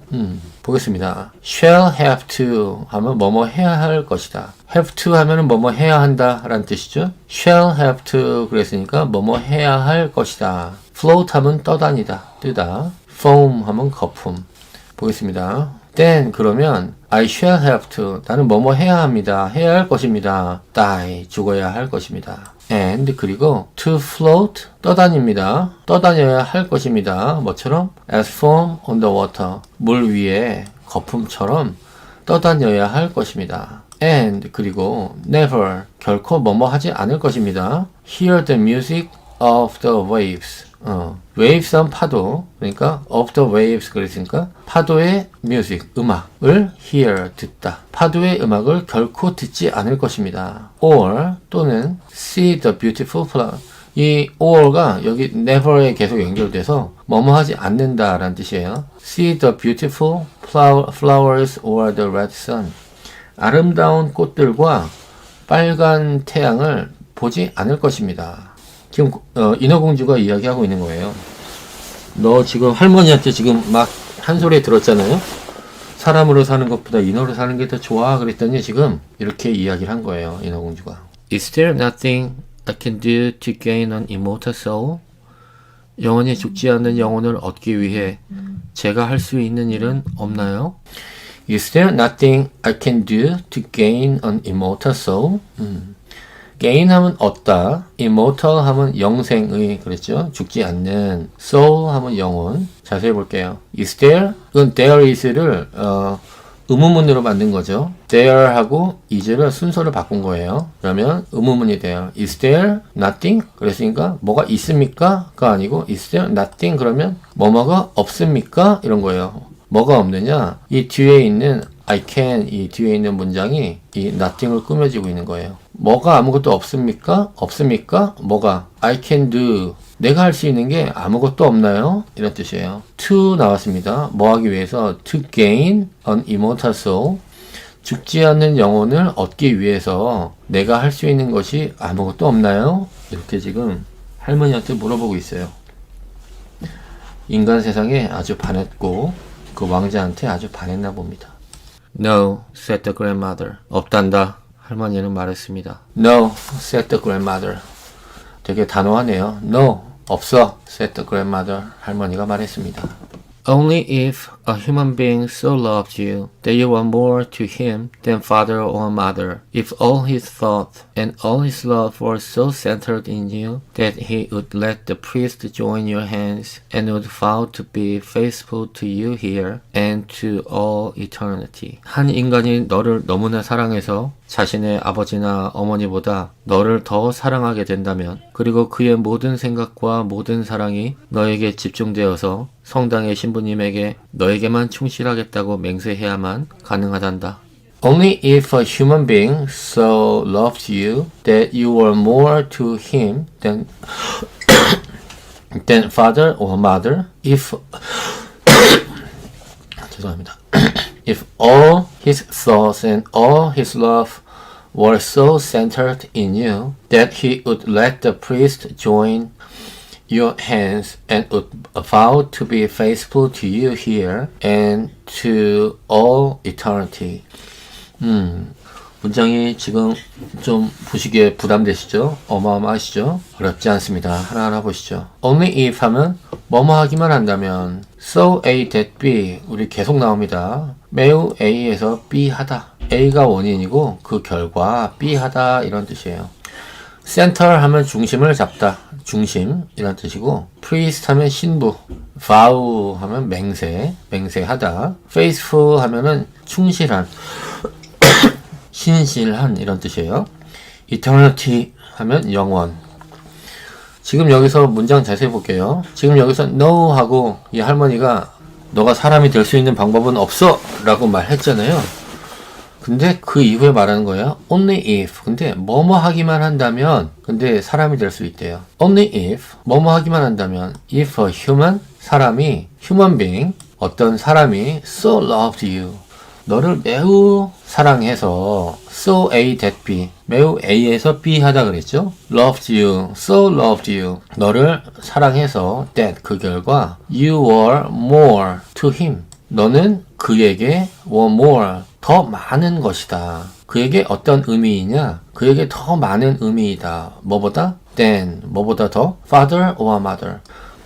보겠습니다. shall have to 하면 뭐뭐 해야 할 것이다. have to 하면 뭐뭐 해야 한다 라는 뜻이죠. shall have to 그랬으니까 뭐뭐 해야 할 것이다. float 하면 떠다니다, 뜨다. foam 하면 거품. 보겠습니다. then 그러면 I shall have to 나는 뭐뭐 해야 합니다. 해야 할 것입니다. die 죽어야 할 것입니다. and 그리고 to float 떠다닙니다. 떠다녀야 할 것입니다. 뭐처럼? as foam on the water 물 위에 거품처럼 떠다녀야 할 것입니다. and 그리고 never 결코 뭐뭐 하지 않을 것입니다. hear the music of the waves waves 하면 파도 그러니까 of the waves 그랬으니까 파도의 music 음악을 hear 듣다 파도의 음악을 결코 듣지 않을 것입니다. or 또는 see the beautiful flower 이 or가 여기 never에 계속 연결돼서 뭐뭐 하지 않는다 라는 뜻이에요. see the beautiful flowers or the red sun 아름다운 꽃들과 빨간 태양을 보지 않을 것입니다. 지금 인어공주가 이야기하고 있는 거예요. 너 지금 할머니한테 지금 막 한 소리 들었잖아요. 사람으로 사는 것보다 인어로 사는 게 더 좋아 그랬더니 지금 이렇게 이야기를 한 거예요. 인어공주가. Is there nothing I can do to gain an immortal soul? 영원히 죽지 않는 영혼을 얻기 위해 제가 할 수 있는 일은 없나요? Is there nothing I can do to gain an immortal soul? gain 하면 얻다, immortal 하면 영생의, 그랬죠? 죽지 않는, soul 하면 영혼. 자세히 볼게요. Is there? 이건 there is를 의문문으로 만든 거죠. there 하고 is를 순서를 바꾼 거예요. 그러면 의문문이 돼요. Is there nothing? 그랬으니까 뭐가 있습니까? 가 아니고 is there nothing? 그러면 뭐뭐가 없습니까? 이런 거예요. 뭐가 없느냐? 이 뒤에 있는 I can, 이 뒤에 있는 문장이 이 nothing을 꾸며지고 있는 거예요. 뭐가 아무것도 없습니까? 없습니까? 뭐가? I can do. 내가 할 수 있는 게 아무것도 없나요? 이런 뜻이에요. to 나왔습니다. 뭐 하기 위해서? to gain an immortal soul. 죽지 않는 영혼을 얻기 위해서 내가 할 수 있는 것이 아무것도 없나요? 이렇게 지금 할머니한테 물어보고 있어요. 인간 세상에 아주 반했고 그 왕자한테 아주 반했나 봅니다. No, said the grandmother. 없단다. 할머니는 말했습니다. No, said the grandmother. 되게 단호하네요. No, 없어, said the grandmother. 할머니가 말했습니다. Only if a human being so loved you that you were more to him than father or mother, if all his thought and all his love were so centered in you that he would let the priest join your hands and would vow to be faithful to you here and to all eternity. 한 인간이 너를 너무나 사랑해서 자신의 아버지나 어머니보다 너를 더 사랑하게 된다면, 그리고 그의 모든 생각과 모든 사랑이 너에게 집중되어서 성당의 신부님에게 너에게만 충실하겠다고 맹세해야만 가능하단다. Only if a human being so loved you that you were more to him than father or mother, if 죄송합니다. If all his thoughts and all his love were so centered in you that he would let the priest join your hands and would vow to be faithful to you here and to all eternity. 문장이 지금 좀 보시기에 부담되시죠? 어마어마하시죠? 어렵지 않습니다. 하나하나 보시죠. Only if 하면 뭐뭐 하기만 한다면, so A that B, 우리 계속 나옵니다. 매우 A에서 B 하다. A가 원인이고 그 결과 B 하다, 이런 뜻이에요. center 하면 중심을 잡다, 중심 이란 뜻이고, priest 하면 신부, vow 하면 맹세, 맹세하다, faithful 하면은 충실한, 신실한 이런 뜻이에요. eternity 하면 영원. 지금 여기서 문장 자세히 볼게요. 지금 여기서 no 하고 이 할머니가 너가 사람이 될 수 있는 방법은 없어 라고 말했잖아요. 근데 그 이후에 말하는 거예요. Only if. 근데 뭐뭐 하기만 한다면, 근데 사람이 될 수 있대요. Only if. 뭐뭐 하기만 한다면, if a human, 사람이, human being, 어떤 사람이 so loved you. 너를 매우 사랑해서, so A that B. 매우 A에서 B 하다 그랬죠? loved you. so loved you. 너를 사랑해서, that 그 결과, you were more to him. 너는 그에게 were more. 더 많은 것이다. 그에게 어떤 의미이냐? 그에게 더 많은 의미이다. 뭐보다? than. 뭐보다 더? father or mother.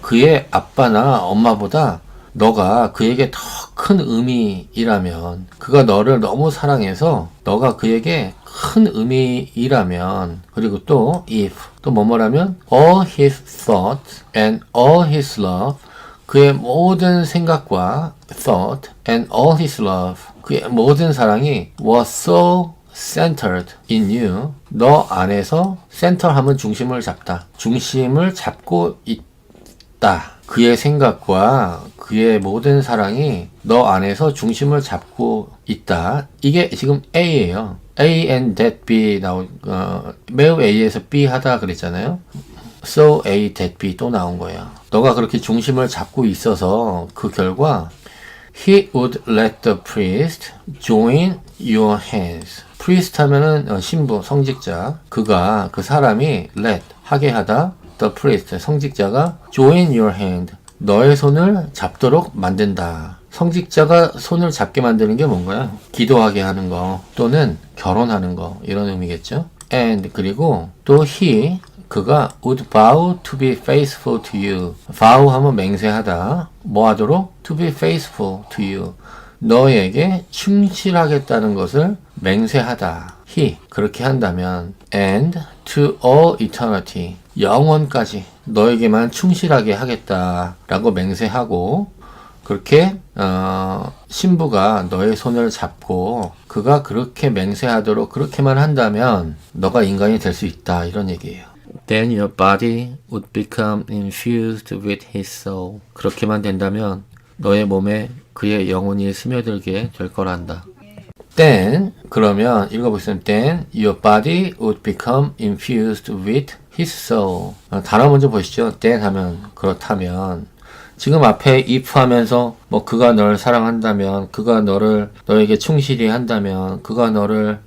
그의 아빠나 엄마보다 너가 그에게 더 큰 의미이라면, 그가 너를 너무 사랑해서 너가 그에게 큰 의미이라면, 그리고 또 if, 또 뭐뭐라면 all his thoughts and all his love, 그의 모든 생각과 thought and all his love, 그의 모든 사랑이 was so centered in you, 너 안에서 center 하면 중심을 잡다, 중심을 잡고 있다. 그의 생각과 그의 모든 사랑이 너 안에서 중심을 잡고 있다. 이게 지금 A예요. A and that B 매우 A에서 B 하다 그랬잖아요. So A that B 또 나온 거예요. 너가 그렇게 중심을 잡고 있어서 그 결과 He would let the priest join your hands. priest 하면은 신부, 성직자. 그가, 그 사람이 let, 하게 하다. the priest, 성직자가 join your hand. 너의 손을 잡도록 만든다. 성직자가 손을 잡게 만드는 게 뭔가요? 기도하게 하는 거 또는 결혼하는 거, 이런 의미겠죠. and 그리고 또 he, 그가 would vow to be faithful to you. vow 하면 맹세하다. 뭐 하도록? to be faithful to you. 너에게 충실하겠다는 것을 맹세하다. he 그렇게 한다면 and to all eternity 영원까지 너에게만 충실하게 하겠다 라고 맹세하고 그렇게 신부가 너의 손을 잡고 그가 그렇게 맹세하도록 그렇게만 한다면 너가 인간이 될 수 있다 이런 얘기예요. Then your body would become infused with his soul. 그렇게만 된다면 너의 몸에 그의 영혼이 스며들게 될 거란다. Then 그러면 읽어보겠습니다. Then your body would become infused with his soul. 단어 먼저 보시죠. Then 하면 그렇다면 지금 앞에 if 하면서 뭐 그가 너를 사랑한다면 그가 너에게 충실히 한다면 그가 너를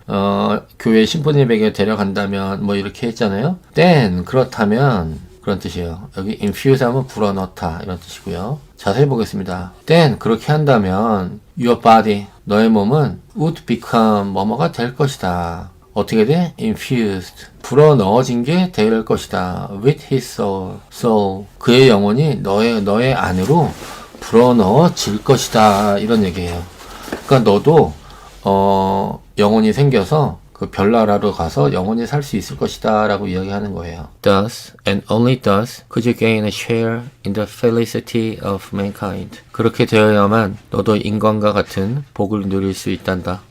교회 신부님에게 데려간다면 뭐 이렇게 했잖아요. Then 그렇다면 그런 뜻이에요. 여기 infuse 하면 불어넣다 이런 뜻이고요. 자세히 보겠습니다. Then 그렇게 한다면 your body 너의 몸은 would become 뭐뭐가 될 것이다. 어떻게 돼? infused 불어넣어진 게 될 것이다. with his soul. soul 그의 영혼이 너의 안으로 불어넣어질 것이다. 이런 얘기예요. 그러니까 너도 영혼이 생겨서 그 별나라로 가서 영원히 살 수 있을 것이다 라고 이야기하는 거예요. Thus and only thus could you gain a share in the felicity of mankind. 그렇게 되어야만 너도 인간과 같은 복을 누릴 수 있단다.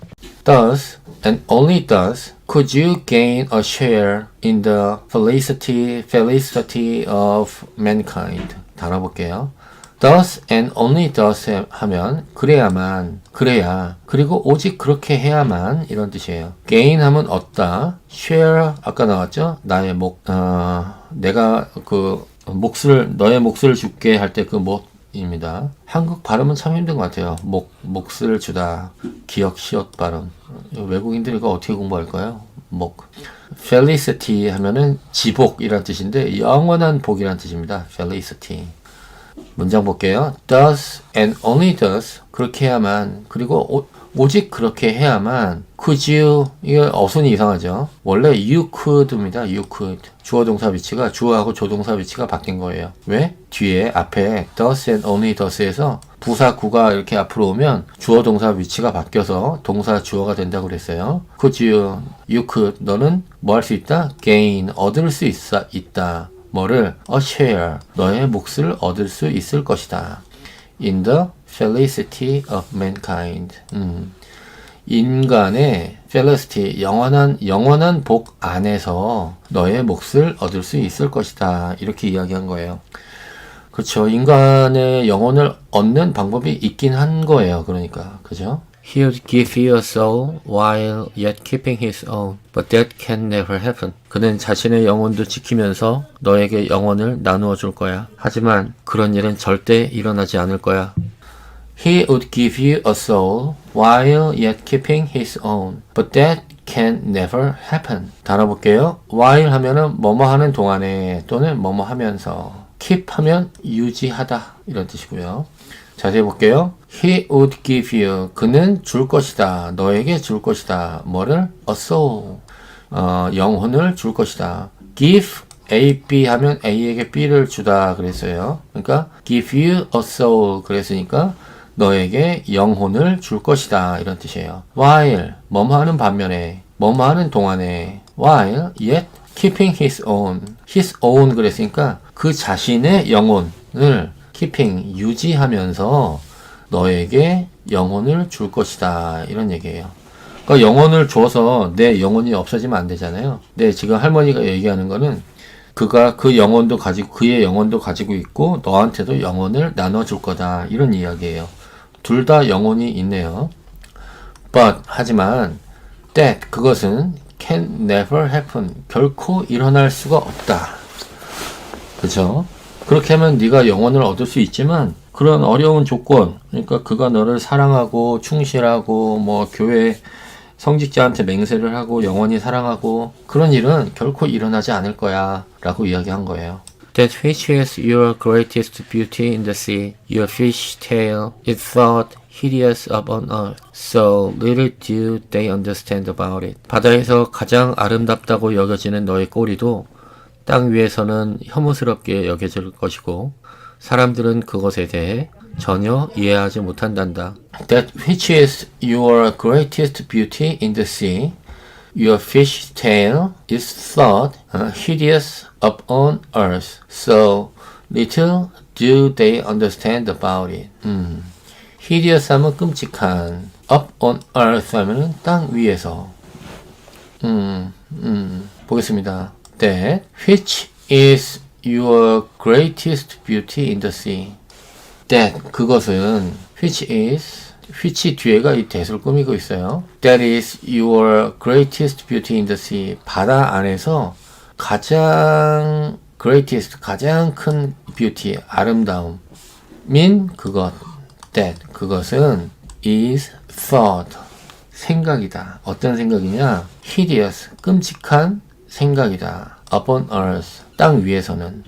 Thus and only thus could you gain a share in the felicity of mankind. 달아볼게요. Thus and only thus 하면 그래야 그리고 오직 그렇게 해야만 이런 뜻이에요. gain 하면 얻다, share 아까 나왔죠? 나의 내가 그 너의 몫을 줄게 할 때 그 몫입니다. 한국 발음은 참 힘든 것 같아요. 몫을 주다, 기역 시옷 발음. 외국인들이 이거 어떻게 공부할까요? felicity 하면은 지복이란 뜻인데 영원한 복이란 뜻입니다. felicity. 문장 볼게요. Thus and only thus 그렇게 해야만 그리고 오직 그렇게 해야만 could you 이거 어순이 이상하죠. 원래 you could입니다. you could 주어 동사 위치가 주어하고 조동사 위치가 바뀐 거예요. 왜? 뒤에 앞에 thus and only thus에서 부사 구가 이렇게 앞으로 오면 주어 동사 위치가 바뀌어서 동사 주어가 된다고 그랬어요. could you could 너는 뭐 할 수 있다? gain 얻을 수 있다. 뭐를? a share 너의 몫을 얻을 수 있을 것이다. in the felicity of mankind 인간의 felicity 영원한 복 안에서 너의 몫을 얻을 수 있을 것이다. 이렇게 이야기한 거예요. 그렇죠. 인간의 영혼을 얻는 방법이 있긴 한 거예요. 그러니까 그죠? He would give you a soul while yet keeping his own, but that can never happen. 그는 자신의 영혼도 지키면서 너에게 영혼을 나누어 줄 거야. 하지만 그런 일은 절대 일어나지 않을 거야. He would give you a soul while yet keeping his own, but that can never happen. 달아볼게요. while 하면은 뭐뭐 하는 동안에 또는 뭐뭐 하면서 keep 하면 유지하다 이런 뜻이고요. 자세히 볼게요. He would give you 그는 줄 것이다. 너에게 줄 것이다. 뭐를? a soul 영혼을 줄 것이다. give A, B 하면 A에게 B를 주다 그랬어요. 그러니까 give you a soul 그랬으니까 너에게 영혼을 줄 것이다 이런 뜻이에요. while 뭐뭐 하는 반면에 뭐뭐 하는 동안에 while yet keeping his own 그랬으니까 그 자신의 영혼을 keeping 유지하면서 너에게 영혼을 줄 것이다 이런 얘기예요. 그러니까 영혼을 줘서 내 영혼이 없어지면 안 되잖아요. 근데 지금 할머니가 얘기하는 거는 그가 그 영혼도 가지고 그의 영혼도 가지고 있고 너한테도 영혼을 나눠줄 거다 이런 이야기예요. 둘 다 영혼이 있네요. But 하지만 that 그것은 can never happen 결코 일어날 수가 없다. 그렇죠? 그렇게 하면 네가 영혼을 얻을 수 있지만 그런 어려운 조건 그러니까 그가 너를 사랑하고 충실하고 뭐 교회 성직자한테 맹세를 하고 영원히 사랑하고 그런 일은 결코 일어나지 않을 거야 라고 이야기한 거예요. That which is your greatest beauty in the sea, your fish tail, is thought hideous upon earth. So little do they understand about it. 바다에서 가장 아름답다고 여겨지는 너의 꼬리도 땅 위에서는 혐오스럽게 여겨질 것이고 사람들은 그것에 대해 전혀 이해하지 못한단다. That which is your greatest beauty in the sea, your fish tail is thought hideous upon earth, so little do they understand about it. hideous 하면 끔찍한, up on earth 하면 땅 위에서. 보겠습니다. That which is your greatest beauty in the sea. That 그것은 which 뒤에가 이 that을 꾸미고 있어요. That is your greatest beauty in the sea. 바다 안에서 가장 greatest 가장 큰 beauty 아름다움 민 그것. That 그것은 is thought 생각이다. 어떤 생각이냐? hideous 끔찍한 생각이다. upon earth 땅 위에서는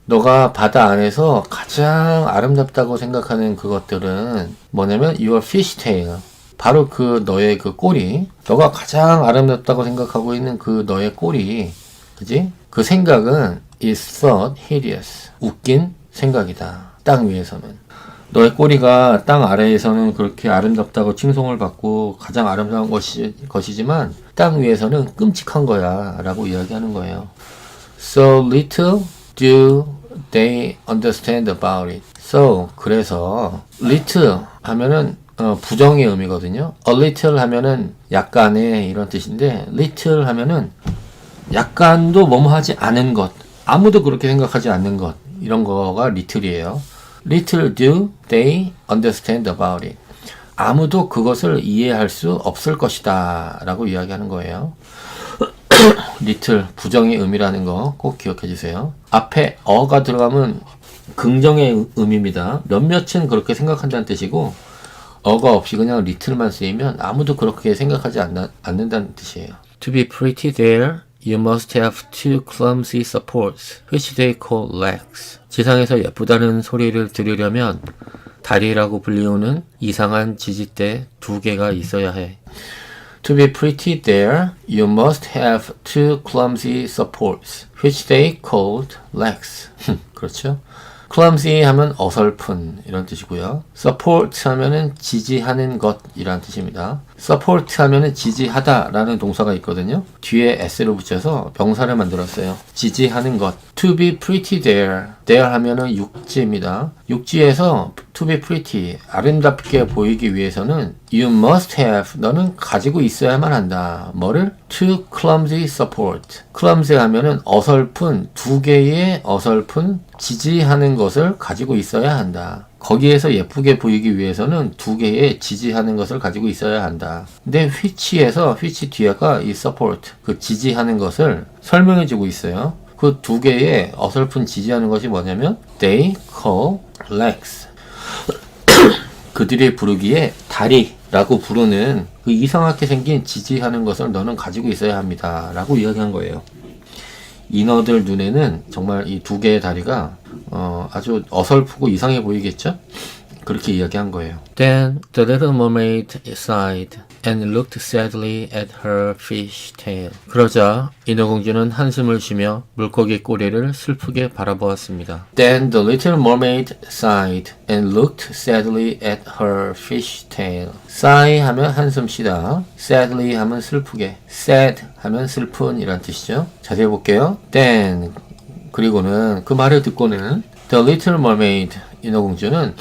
너가 바다 안에서 가장 아름답다고 생각하는 그것들은 뭐냐면 your fish tail 바로 그 너의 그 꼬리 너가 가장 아름답다고 생각하고 있는 그 너의 꼬리 그지? 그 생각은 is thought hideous 웃긴 생각이다. 땅 위에서는 너의 꼬리가 땅 아래에서는 그렇게 아름답다고 칭송을 받고 가장 아름다운 것이지만 땅 위에서는 끔찍한 거야 라고 이야기하는 거예요. So little do they understand about it. So 그래서 little 하면은 부정의 의미거든요. A little 하면은 약간의 이런 뜻인데 little 하면은 약간도 뭐뭐 하지 않은 것 아무도 그렇게 생각하지 않는 것 이런 거가 little이에요. Little do they understand about it. 아무도 그것을 이해할 수 없을 것이다 라고 이야기하는 거예요. little 부정의 의미라는 거 꼭 기억해 주세요. 앞에 어가 들어가면 긍정의 의미입니다. 몇몇은 그렇게 생각한다는 뜻이고 어가 없이 그냥 little만 쓰이면 아무도 그렇게 생각하지 않는다는 뜻이에요. To be pretty there, you must have two clumsy supports, which they call legs. 지상에서 예쁘다는 소리를 들으려면 다리라고 불리우는 이상한 지지대 두 개가 있어야 해. To be pretty there, you must have two clumsy supports, which they called legs. 그렇죠? clumsy 하면 어설픈 이런 뜻이고요. support 하면은 지지하는 것이라는 뜻입니다. support 하면은 지지하다 라는 동사가 있거든요. 뒤에 s를 붙여서 병사를 만들었어요. 지지하는 것. to be pretty there. there 하면은 육지입니다. 육지에서 to be pretty 아름답게 보이기 위해서는 you must have 너는 가지고 있어야만 한다. 뭐를? two clumsy support. clumsy 하면은 어설픈 두 개의 어설픈 지지하는 것을 가지고 있어야 한다. 거기에서 예쁘게 보이기 위해서는 두 개의 지지하는 것을 가지고 있어야 한다. 근데 which에서 which 뒤에가 이 support 그 지지하는 것을 설명해 주고 있어요. 그 두 개의 어설픈 지지하는 것이 뭐냐면 they call legs. 그들이 부르기에 다리라고 부르는 그 이상하게 생긴 지지하는 것을 너는 가지고 있어야 합니다. 라고 이야기한 거예요. 인어들 눈에는 정말 이 두 개의 다리가 아주 어설프고 이상해 보이겠죠? 그렇게 이야기한 거예요. Then the little mermaid sighed and looked sadly at her fish tail. 그러자 인어공주는 한숨을 쉬며 물고기 꼬리를 슬프게 바라보았습니다. Then the little mermaid sighed and looked sadly at her fish tail. sigh 하면 한숨 쉬다, sadly 하면 슬프게, sad 하면 슬픈 이란 뜻이죠. 자세히 볼게요. Then 그리고는 그 말을 듣고는 the little mermaid 인어공주는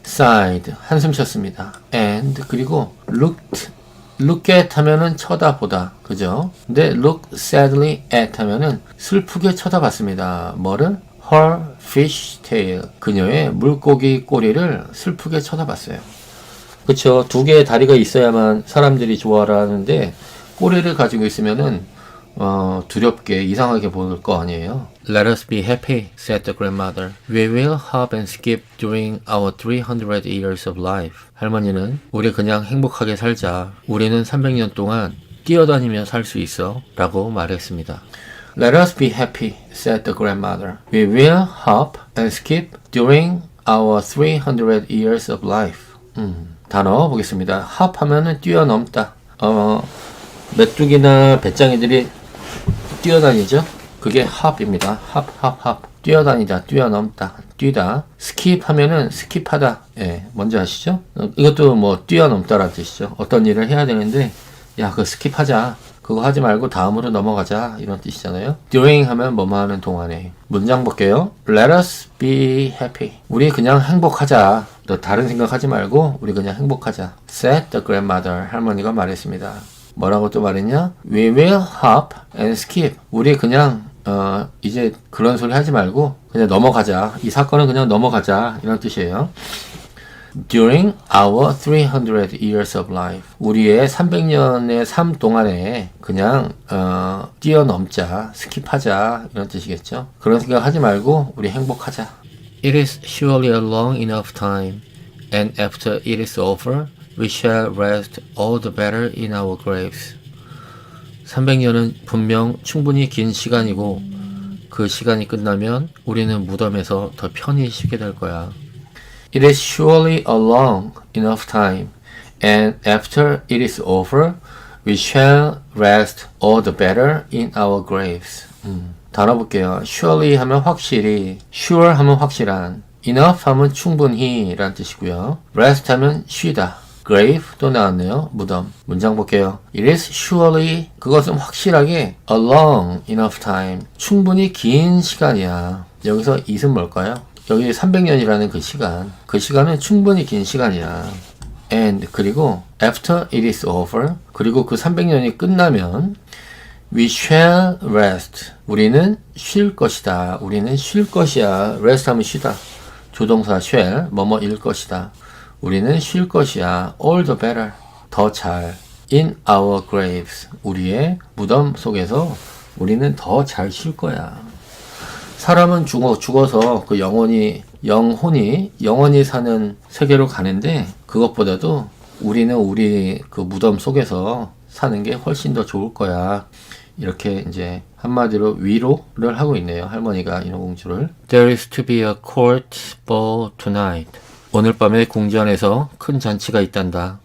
sighed 한숨 쉬었습니다. and 그리고 look at 하면은 쳐다보다 그죠? 근데 look sadly at 하면은 슬프게 쳐다봤습니다. 뭐를? her fish tail 그녀의 물고기 꼬리를 슬프게 쳐다봤어요. 그쵸? 두 개의 다리가 있어야만 사람들이 좋아하는데 꼬리를 가지고 있으면은 두렵게 이상하게 보일 거 아니에요. Let us be happy, said the grandmother. We will hop and skip during our 300 years of life. 할머니는 우리 그냥 행복하게 살자. 우리는 300년 동안 뛰어다니며 살 수 있어. 라고 말했습니다. Let us be happy, said the grandmother. We will hop and skip during our 300 years of life. 단어 보겠습니다. hop 하면은 뛰어넘다. 메뚜기나 배짱이들이 뛰어다니죠. 그게 hop입니다. hop. 뛰어다니다, 뛰어넘다, 뛰다. skip 하면은 스킵하다. 예, 뭔지 아시죠? 이것도 뭐 뛰어넘다라는 뜻이죠. 어떤 일을 해야 되는데, 야, 그거 스킵하자. 그거 하지 말고 다음으로 넘어가자. 이런 뜻이잖아요. during 하면 뭐뭐 하는 동안에. 문장 볼게요. Let us be happy. 우리 그냥 행복하자. 너 다른 생각하지 말고 우리 그냥 행복하자. said the grandmother. 할머니가 말했습니다. 뭐라고 또 말했냐? We will hop and skip. 우리 그냥 이제 그런 소리 하지 말고 그냥 넘어가자. 이 사건은 그냥 넘어가자. 이런 뜻이에요. During our 300 years of life. 우리의 300년의 삶 동안에 그냥 뛰어넘자, 스킵하자 이런 뜻이겠죠. 그런 생각 하지 말고 우리 행복하자. It is surely a long enough time, and after it is over, we shall rest all the better in our graves. 300년은 분명 충분히 긴 시간이고 그 시간이 끝나면 우리는 무덤에서 더 편히 쉬게 될 거야. It is surely a long enough time, and after it is over, we shall rest all the better in our graves. 단어 볼게요. surely 하면 확실히, sure 하면 확실한, enough 하면 충분히 라는 뜻이고요. rest 하면 쉬다, grave 또 나왔네요. 무덤. 문장 볼게요. It is surely, 그것은 확실하게 a long enough time, 충분히 긴 시간이야. 여기서 it은 뭘까요? 여기 300년이라는 그 시간은 충분히 긴 시간이야. And 그리고 after it is over, 그리고 그 300년이 끝나면 we shall rest, 우리는 쉴 것이다. 우리는 쉴 것이야. rest 하면 쉬다. 조동사 shall, 뭐뭐일 것이다. 우리는 쉴 것이야. all the better, 더 잘. in our graves, 우리의 무덤 속에서 우리는 더 잘 쉴 거야. 사람은 죽어서 그 영혼이 사는 세계로 가는데 그것보다도 우리는 우리 그 무덤 속에서 사는 게 훨씬 더 좋을 거야. 이렇게 이제 한마디로 위로를 하고 있네요. 할머니가 인어공주를. There is to be a court ball tonight. 오늘 밤에 궁전에서 큰 잔치가 있단다.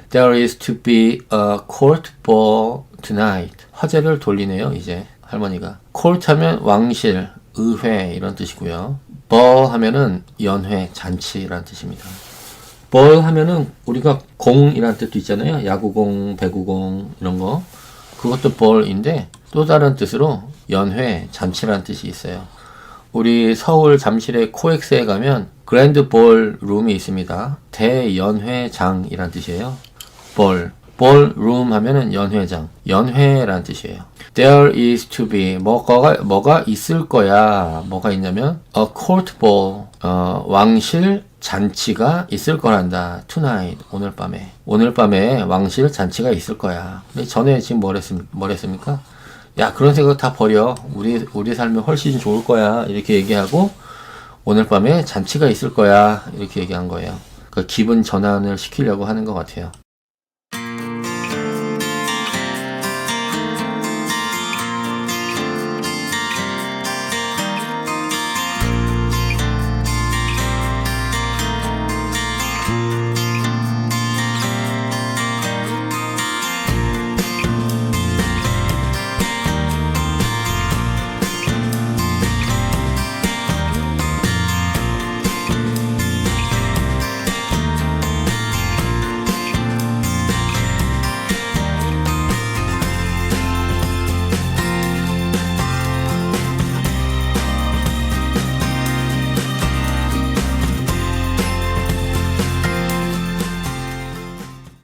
There is to be a court ball tonight. 화제를 돌리네요. 이제 할머니가. court 하면 왕실, 의회 이런 뜻이고요. ball 하면은 연회, 잔치라는 뜻입니다. ball 하면은 우리가 공이라는 뜻도 있잖아요. 야구공, 배구공 이런 거. 그것도 ball인데 또 다른 뜻으로 연회, 잔치라는 뜻이 있어요. 우리 서울 잠실의 코엑스에 가면 그랜드 볼 룸이 있습니다. 대연회장이란 뜻이에요. ballroom 하면은 연회장, 연회란 뜻이에요. There is to be, 뭐가 있을 거야. 뭐가 있냐면 a court ball, 왕실 잔치가 있을 거란다. tonight, 오늘 밤에 왕실 잔치가 있을 거야. 근데 전에 지금 뭐랬습니까? 야, 그런 생각 다 버려. 우리 삶이 훨씬 좋을 거야. 이렇게 얘기하고 오늘 밤에 잔치가 있을 거야. 이렇게 얘기한 거예요. 그 기분 전환을 시키려고 하는 것 같아요.